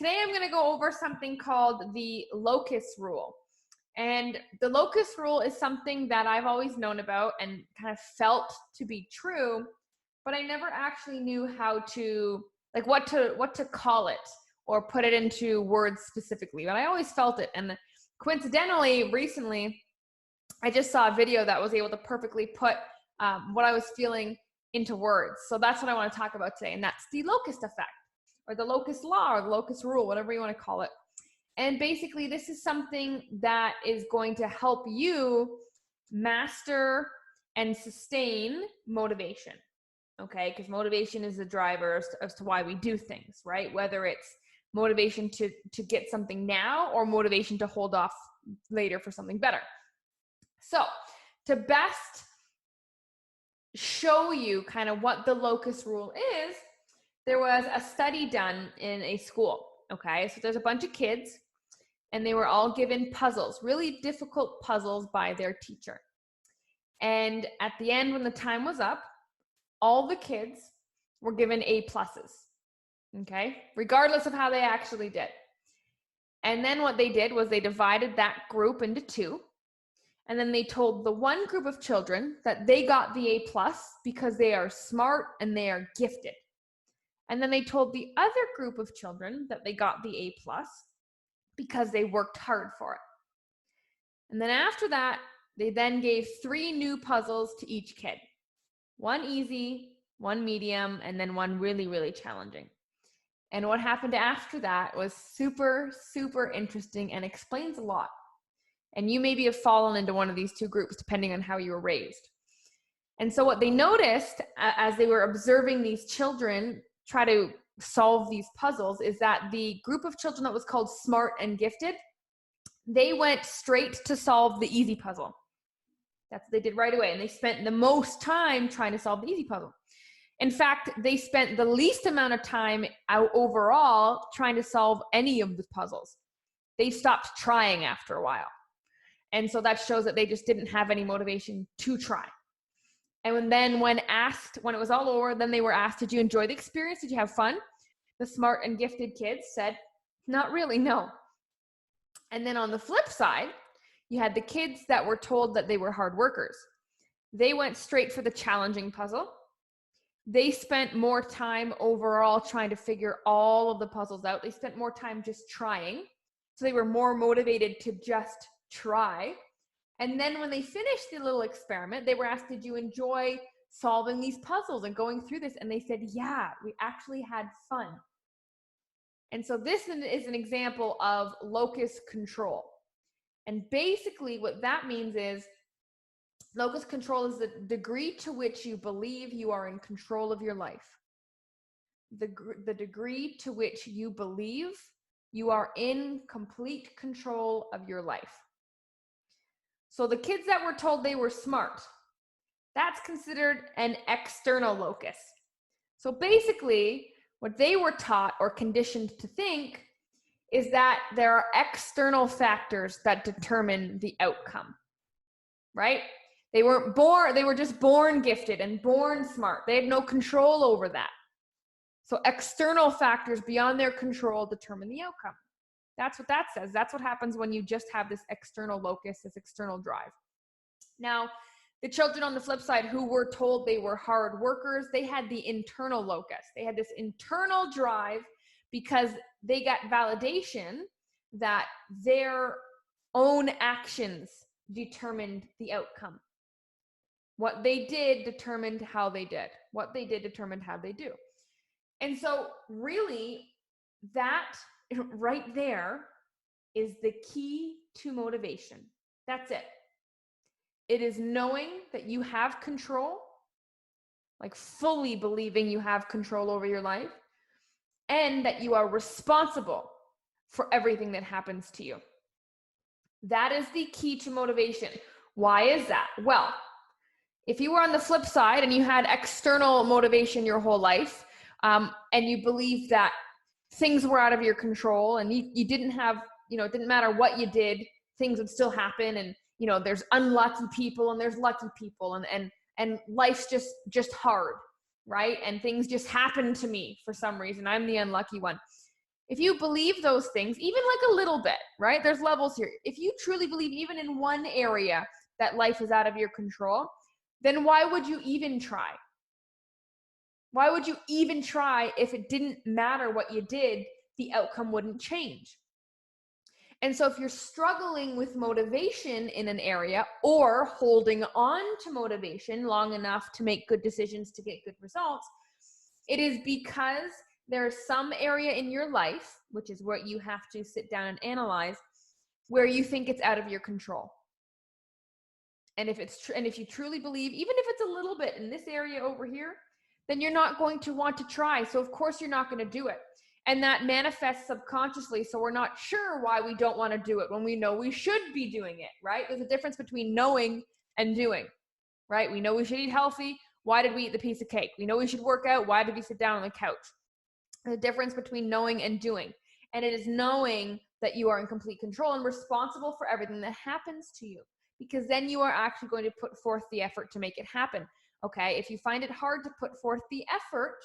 Today I'm going to go over something called the locus rule. And the locus rule is something that I've always known about and kind of felt to be true, but I never actually knew how to, like what to call it or put it into words specifically, but I always felt it. And coincidentally, recently, I just saw a video that was able to perfectly put what I was feeling into words. So that's what I want to talk about today, and that's the locus effect, or the locus law, or the locus rule, whatever you want to call it. And basically, this is something that is going to help you master and sustain motivation, okay? Because motivation is the driver as to why we do things, right? Whether it's motivation to get something now or motivation to hold off later for something better. So to best show you kind of what the locus rule is, there was a study done in a school, okay? So there's a bunch of kids, and they were all given puzzles, really difficult puzzles by their teacher. And at the end, when the time was up, all the kids were given A+, okay? Regardless of how they actually did. And then what they did was they divided that group into two. And then they told the one group of children that they got the A+ because they are smart and they are gifted. And then they told the other group of children that they got the A+ because they worked hard for it. And then after that, they then gave 3 new puzzles to each kid. One easy, one medium, and then one really, really challenging. And what happened after that was super, super interesting and explains a lot. And you maybe have fallen into one of these two groups, depending on how you were raised. And so what they noticed as they were observing these children try to solve these puzzles is that the group of children that was called smart and gifted, they went straight to solve the easy puzzle. That's what they did right away. And they spent the most time trying to solve the easy puzzle. In fact, they spent the least amount of time overall trying to solve any of the puzzles. They stopped trying after a while. And so that shows that they just didn't have any motivation to try. And then when it was all over, then they were asked, did you enjoy the experience? Did you have fun? The smart and gifted kids said, not really, no. And then on the flip side, you had the kids that were told that they were hard workers. They went straight for the challenging puzzle. They spent more time overall trying to figure all of the puzzles out. They spent more time just trying. So they were more motivated to just try. And then when they finished the little experiment, they were asked, did you enjoy solving these puzzles and going through this? And they said, yeah, we actually had fun. And so this is an example of locus control. And basically what that means is locus control is the degree to which you believe you are in control of your life. The degree to which you believe you are in complete control of your life. So the kids that were told they were smart, that's considered an external locus. So basically, what they were taught or conditioned to think is that there are external factors that determine the outcome, right? They weren't born, they were just born gifted and born smart. They had no control over that. So external factors beyond their control determine the outcome. That's what that says. That's what happens when you just have this external locus, this external drive. Now, the children on the flip side who were told they were hard workers, they had the internal locus. They had this internal drive because they got validation that their own actions determined the outcome. What they did determined how they did. What they did determined how they do. And so really, that right there is the key to motivation. That's it. It is knowing that you have control, like fully believing you have control over your life, and that you are responsible for everything that happens to you. That is the key to motivation. Why is that? Well, if you were on the flip side and you had external motivation your whole life, and you believe that things were out of your control and you didn't have, it didn't matter what you did, things would still happen. And, there's unlucky people and there's lucky people and life's just hard, right? And things just happen to me for some reason. I'm the unlucky one. If you believe those things, even like a little bit, right? There's levels here. If you truly believe even in one area that life is out of your control, then why would you even try? Why would you even try if it didn't matter what you did, the outcome wouldn't change? And so if you're struggling with motivation in an area or holding on to motivation long enough to make good decisions to get good results, it is because there's some area in your life, which is what you have to sit down and analyze, where you think it's out of your control. And if you truly believe, even if it's a little bit in this area over here, then you're not going to want to try. So of course you're not going to do it. And that manifests subconsciously. So we're not sure why we don't want to do it when we know we should be doing it, right? There's a difference between knowing and doing, right? We know we should eat healthy. Why did we eat the piece of cake? We know we should work out. Why did we sit down on the couch? There's a difference between knowing and doing. And it is knowing that you are in complete control and responsible for everything that happens to you, because then you are actually going to put forth the effort to make it happen. Okay, if you find it hard to put forth the effort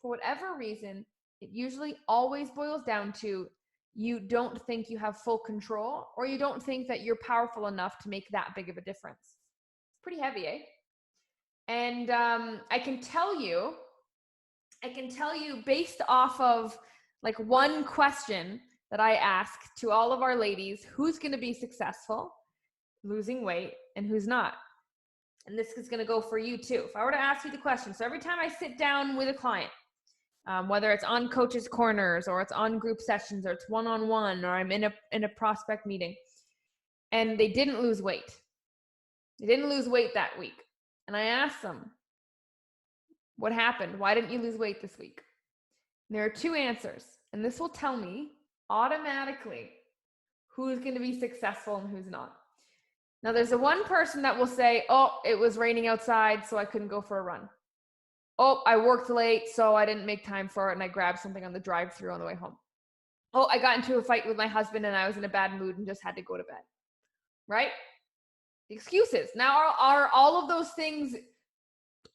for whatever reason, it usually always boils down to you don't think you have full control, or you don't think that you're powerful enough to make that big of a difference. It's pretty heavy, eh? And I can tell you based off of like one question that I ask to all of our ladies, who's going to be successful losing weight and who's not. And this is going to go for you too. If I were to ask you the question, so every time I sit down with a client, whether it's on Coach's Corners or it's on group sessions or it's one-on-one or I'm in a prospect meeting, and they didn't lose weight. They didn't lose weight that week. And I ask them, what happened? Why didn't you lose weight this week? And there are two answers. And this will tell me automatically who's going to be successful and who's not. Now, there's the one person that will say, oh, it was raining outside, so I couldn't go for a run. Oh, I worked late, so I didn't make time for it, and I grabbed something on the drive-thru on the way home. Oh, I got into a fight with my husband, and I was in a bad mood and just had to go to bed. Right? The excuses. Now, are all of those things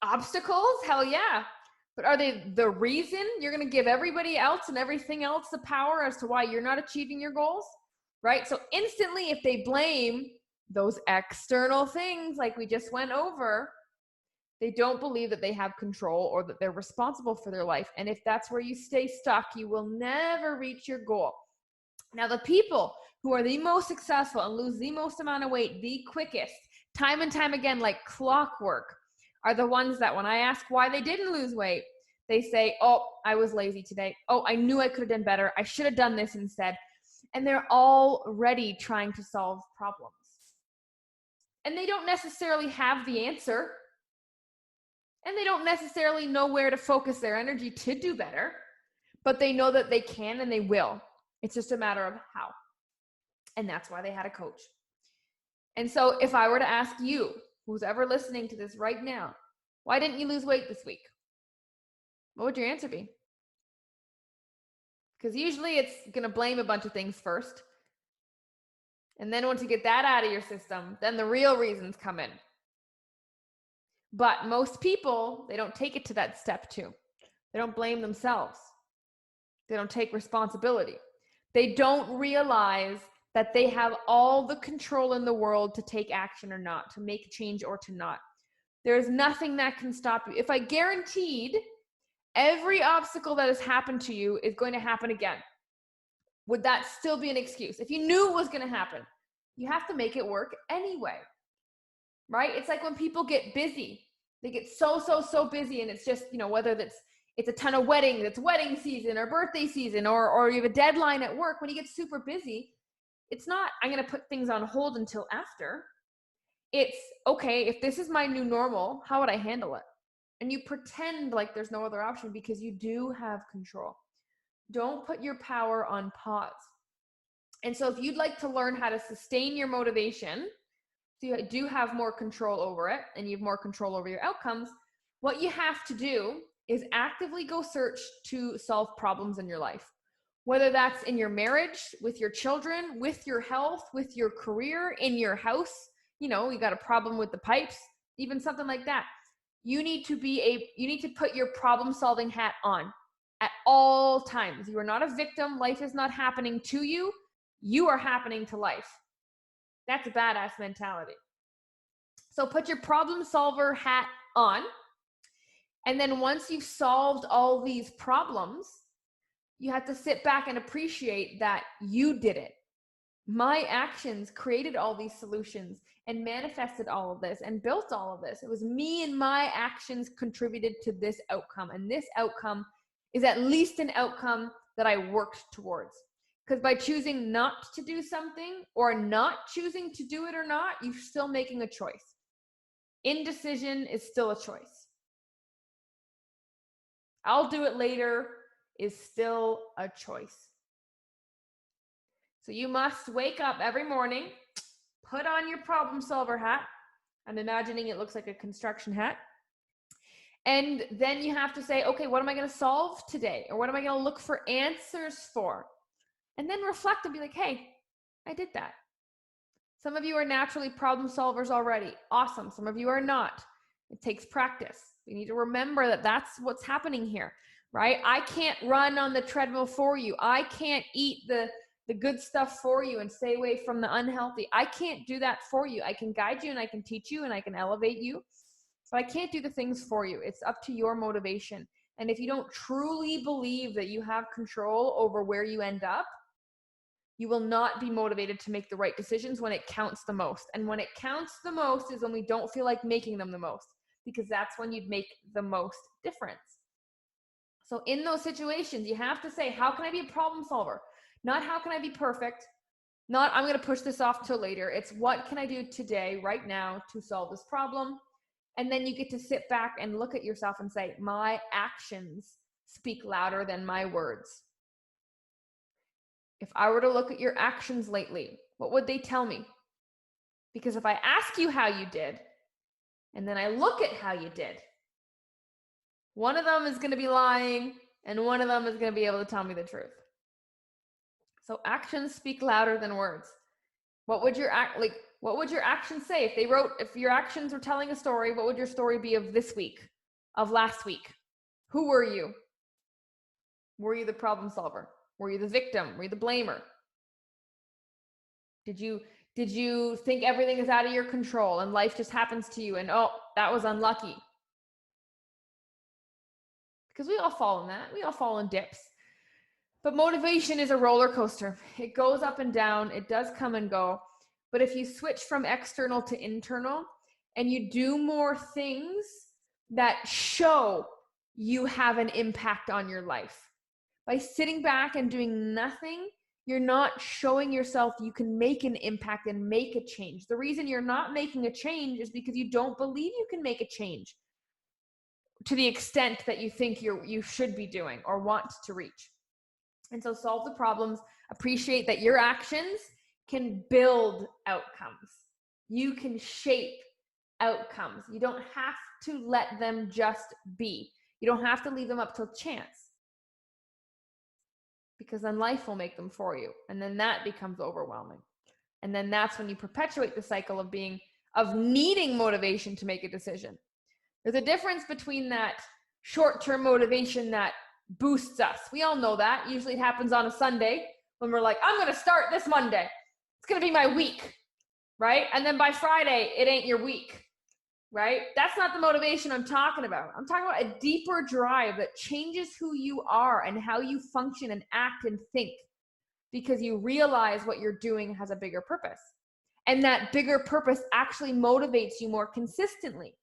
obstacles? Hell yeah. But are they the reason you're going to give everybody else and everything else the power as to why you're not achieving your goals? Right? So instantly, if they blame those external things like we just went over, they don't believe that they have control or that they're responsible for their life. And if that's where you stay stuck, you will never reach your goal. Now, the people who are the most successful and lose the most amount of weight the quickest, time and time again, like clockwork, are the ones that when I ask why they didn't lose weight, they say, oh, I was lazy today. Oh, I knew I could have done better. I should have done this instead. And they're already trying to solve problems. And they don't necessarily have the answer. And they don't necessarily know where to focus their energy to do better. But they know that they can and they will. It's just a matter of how. And that's why they had a coach. And so if I were to ask you, who's ever listening to this right now, why didn't you lose weight this week? What would your answer be? Because usually it's going to blame a bunch of things first. And then once you get that out of your system, then the real reasons come in. But most people, they don't take it to that step two. They don't blame themselves. They don't take responsibility. They don't realize that they have all the control in the world to take action or not, to make change or to not. There's nothing that can stop you. If I guaranteed every obstacle that has happened to you is going to happen again, would that still be an excuse? If you knew it was going to happen, you have to make it work anyway, right? It's like when people get busy, they get so busy, and it's just, whether it's a ton of weddings, it's wedding season or birthday season, or you have a deadline at work. When you get super busy, it's not, I'm going to put things on hold until after. It's, okay, if this is my new normal, how would I handle it? And you pretend like there's no other option because you do have control. Don't put your power on pause. And so if you'd like to learn how to sustain your motivation, so you do have more control over it and you have more control over your outcomes, what you have to do is actively go search to solve problems in your life. Whether that's in your marriage, with your children, with your health, with your career, in your house, you got a problem with the pipes, even something like that. You need to put your problem solving hat on at all times. You are not a victim. Life is not happening to you. You are happening to life. That's a badass mentality. So put your problem solver hat on. And then once you've solved all these problems, you have to sit back and appreciate that you did it. My actions created all these solutions and manifested all of this and built all of this. It was me and my actions contributed to this outcome. And this outcome is at least an outcome that I worked towards. Because by choosing not to do something or not choosing to do it or not, you're still making a choice. Indecision is still a choice. I'll do it later is still a choice. So you must wake up every morning, put on your problem solver hat. I'm imagining it looks like a construction hat. And then you have to say, okay, what am I going to solve today? Or what am I going to look for answers for? And then reflect and be like, hey, I did that. Some of you are naturally problem solvers already. Awesome. Some of you are not. It takes practice. You need to remember that that's what's happening here, right? I can't run on the treadmill for you. I can't eat the good stuff for you and stay away from the unhealthy. I can't do that for you. I can guide you and I can teach you and I can elevate you, but I can't do the things for you. It's up to your motivation. And if you don't truly believe that you have control over where you end up, you will not be motivated to make the right decisions when it counts the most. And when it counts the most is when we don't feel like making them the most, because that's when you'd make the most difference. So in those situations, you have to say, how can I be a problem solver? Not how can I be perfect? Not I'm going to push this off till later. It's what can I do today, right now, to solve this problem? And then you get to sit back and look at yourself and say, my actions speak louder than my words. If I were to look at your actions lately, what would they tell me? Because if I ask you how you did, and then I look at how you did, one of them is going to be lying, and one of them is going to be able to tell me the truth. So actions speak louder than words. What would your actions say? If your actions were telling a story, what would your story be of this week, of last week? Who were you? Were you the problem solver? Were you the victim? Were you the blamer? Did you think everything is out of your control and life just happens to you and, oh, that was unlucky? Because we all fall in that. We all fall in dips. But motivation is a roller coaster. It goes up and down. It does come and go. But if you switch from external to internal and you do more things that show you have an impact on your life, by sitting back and doing nothing, you're not showing yourself you can make an impact and make a change. The reason you're not making a change is because you don't believe you can make a change to the extent that you think you should be doing or want to reach. And so solve the problems, appreciate that your actions can build outcomes. You can shape outcomes. You don't have to let them just be. You don't have to leave them up till chance, because then life will make them for you. And then that becomes overwhelming. And then that's when you perpetuate the cycle of needing motivation to make a decision. There's a difference between that short-term motivation that boosts us. We all know that. Usually it happens on a Sunday when we're like, I'm going to start this Monday. It's going to be my week, right? And then by Friday, it ain't your week, right? That's not the motivation I'm talking about. I'm talking about a deeper drive that changes who you are and how you function and act and think, because you realize what you're doing has a bigger purpose. And that bigger purpose actually motivates you more consistently.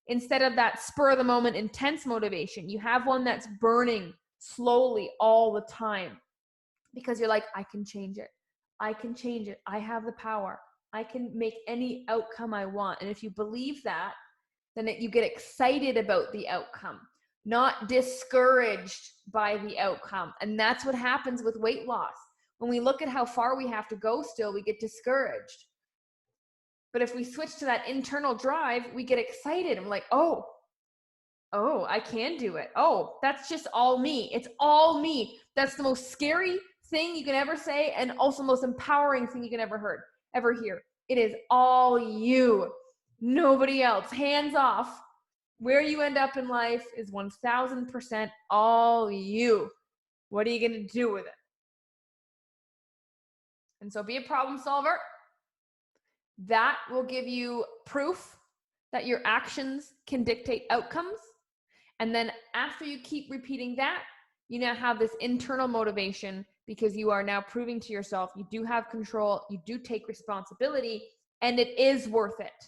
Instead of that spur of the moment intense motivation, you have one that's burning slowly all the time, because you're like, I can change it. I can change it. I have the power. I can make any outcome I want. And if you believe that, then you get excited about the outcome, not discouraged by the outcome. And that's what happens with weight loss. When we look at how far we have to go still, we get discouraged. But if we switch to that internal drive, we get excited. I'm like, oh, I can do it. Oh, that's just all me. It's all me. That's the most scary thing you can ever say, and also the most empowering thing you can ever hear. It is all you, nobody else. Hands off. Where you end up in life is 1000% all you. What are you going to do with it? And so be a problem solver. That will give you proof that your actions can dictate outcomes. And then after you keep repeating that, you now have this internal motivation because you are now proving to yourself you do have control, you do take responsibility, and it is worth it.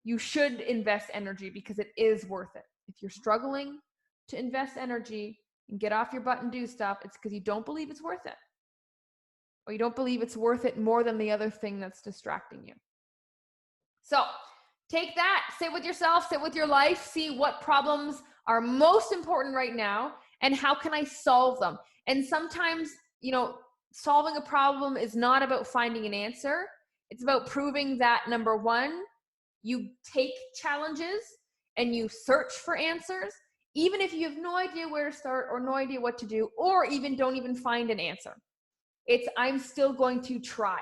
You should invest energy because it is worth it. If you're struggling to invest energy and get off your butt and do stuff, it's because you don't believe it's worth it. Or you don't believe it's worth it more than the other thing that's distracting you. So take that, sit with yourself, sit with your life, see what problems are most important right now and how can I solve them. And sometimes, solving a problem is not about finding an answer. It's about proving that, number one, you take challenges and you search for answers, even if you have no idea where to start or no idea what to do, or even don't even find an answer. I'm still going to try.